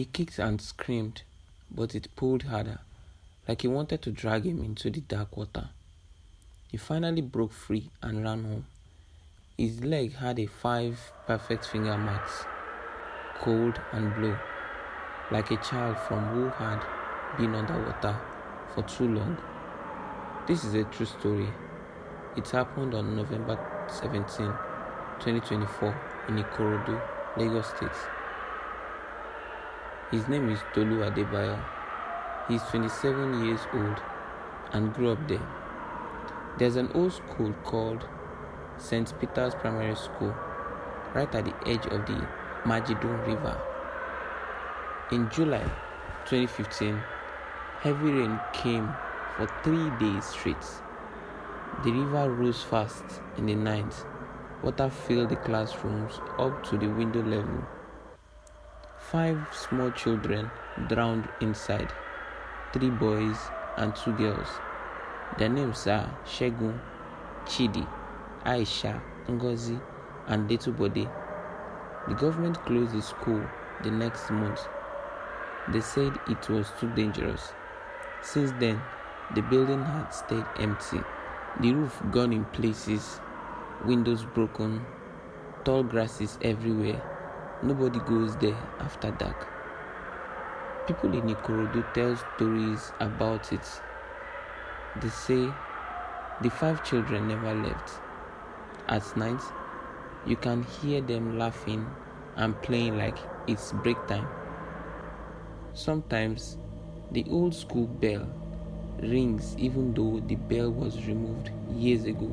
He kicked and screamed, but it pulled harder, like he wanted to drag him into the dark water. He finally broke free and ran home. His leg had 5 perfect finger marks, cold and blue, like a child from who had been underwater for too long. This is a true story. It happened on November 17, 2024 in Ikorodu, Lagos State. His name is Tolu Adebayo. He is 27 years old and grew up there. There's an old school called St. Peter's Primary School right at the edge of the Majidun River. In July 2015, heavy rain came for 3 days straight. The river rose fast in the night. Water filled the classrooms up to the window level. 5 small children drowned inside, 3 boys and 2 girls. Their names are Shegun, Chidi, Aisha, Ngozi, and Little Body. The government closed the school the next month. They said it was too dangerous. Since then, the building had stayed empty. The roof gone in places, windows broken, tall grasses everywhere. Nobody goes there after dark. People in Ikorodu tell stories about it. They say the 5 children never left. At night, you can hear them laughing and playing like it's break time. Sometimes, the old school bell rings even though the bell was removed years ago.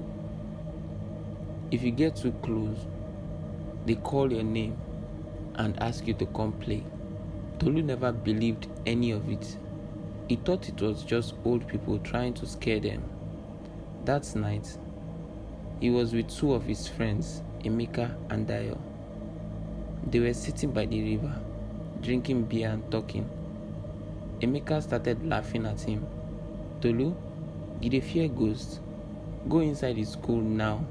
If you get too close, they call your name and ask you to come play. Tolu never believed any of it. He thought it was just old people trying to scare them. That night, he was with 2 of his friends, Emeka and Dayo. They were sitting by the river, drinking beer and talking. Emeka started laughing at him. Tolu, you dey fear ghosts? Go inside the school now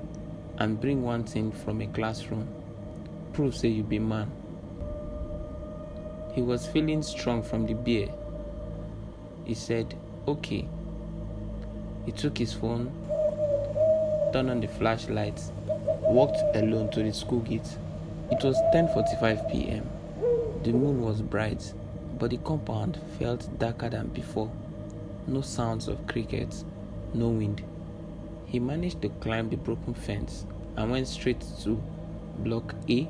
and bring one thing from a classroom. Prove say you be man. He was feeling strong from the beer. He said, okay. He took his phone, turned on the flashlight, walked alone to the school gate. It was 10:45 p.m. The moon was bright, but the compound felt darker than before. No sounds of crickets, no wind. He managed to climb the broken fence and went straight to Block A,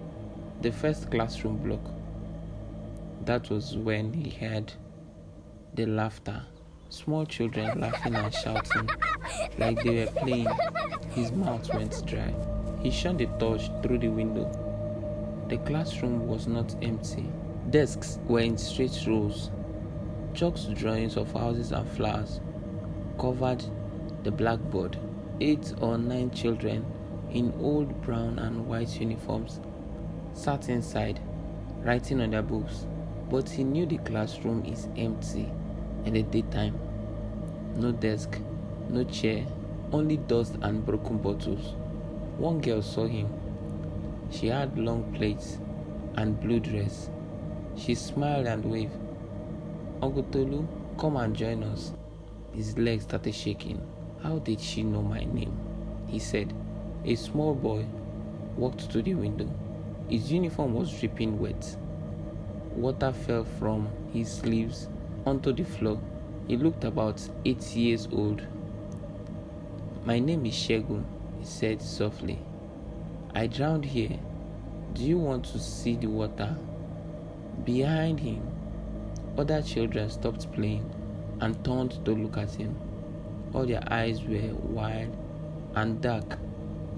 the first classroom block. That was when he heard the laughter. Small children laughing and shouting like they were playing. His mouth went dry. He shone the torch through the window. The classroom was not empty. Desks were in straight rows. Chalked drawings of houses and flowers covered the blackboard. 8 or 9 children in old brown and white uniforms sat inside, writing on their books. But he knew the classroom is empty in the daytime. No desk, no chair, only dust and broken bottles. One girl saw him. She had long plaits and blue dress. She smiled and waved. Uncle Tolu, come and join us. His legs started shaking. How did she know my name? He said. A small boy walked to the window. His uniform was dripping wet. Water fell from his sleeves onto the floor. He looked about 8 years old. My name is Shegun, he said softly. I drowned here. Do you want to see the water? Behind him, other children stopped playing and turned to look at him. All their eyes were wild and dark.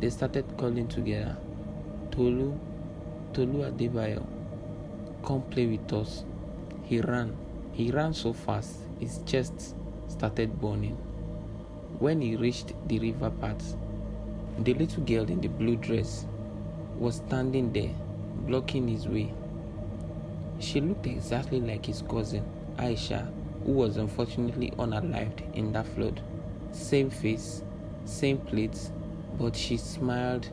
They started calling together. Tolu Adebayo, come play with us. He ran so fast, his chest started burning. When he reached the river path, the little girl in the blue dress was standing there, blocking his way. She looked exactly like his cousin, Aisha, who was unfortunately unalived in that flood. Same face, same plates, but she smiled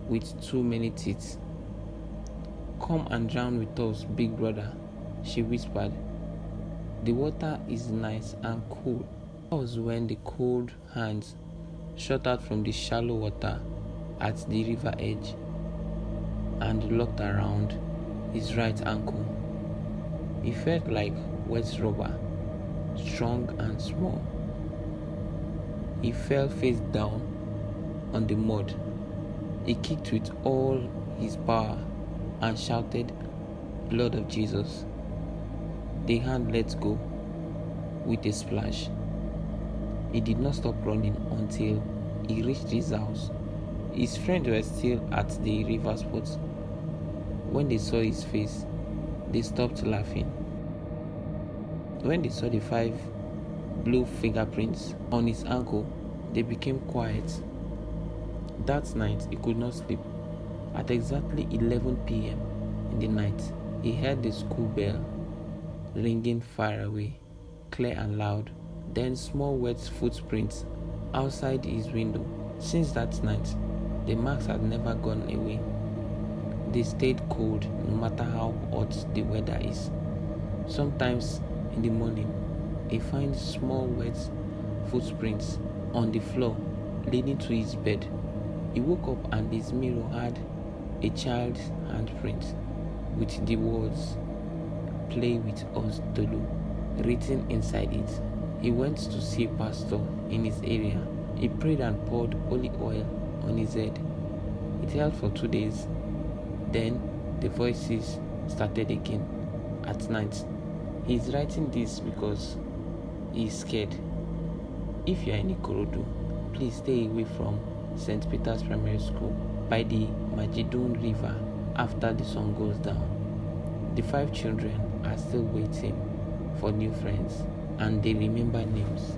with too many teeth. Come and drown with us, big brother, she whispered. The water is nice and cool. That was when the cold hands shot out from the shallow water at the river edge and locked around his right ankle. He felt like wet rubber, strong and small. He fell face down on the mud. He kicked with all his power and shouted, "Blood of Jesus." The hand let go with a splash. He did not stop running until he reached his house. His friends were still at the river spot. When they saw his face, they stopped laughing. When they saw the 5 blue fingerprints on his ankle, they became quiet. That night, he could not sleep. At exactly 11 p.m. in the night, he heard the school bell ringing far away, clear and loud, then small wet footprints outside his window. Since that night, the marks had never gone away. They stayed cold no matter how hot the weather is. Sometimes in the morning, he finds small wet footprints on the floor leading to his bed. He woke up and his mirror had a child's handprint with the words "Play with us, Tolu" written inside it. He went to see a pastor in his area. He prayed and poured holy oil on his head. It held for 2 days. Then the voices started again at night. He is writing this because he is scared. If you are in Ikorodu, please stay away from St. Peter's Primary School by the Majidun River after the sun goes down. The 5 children are still waiting for new friends, and they remember names.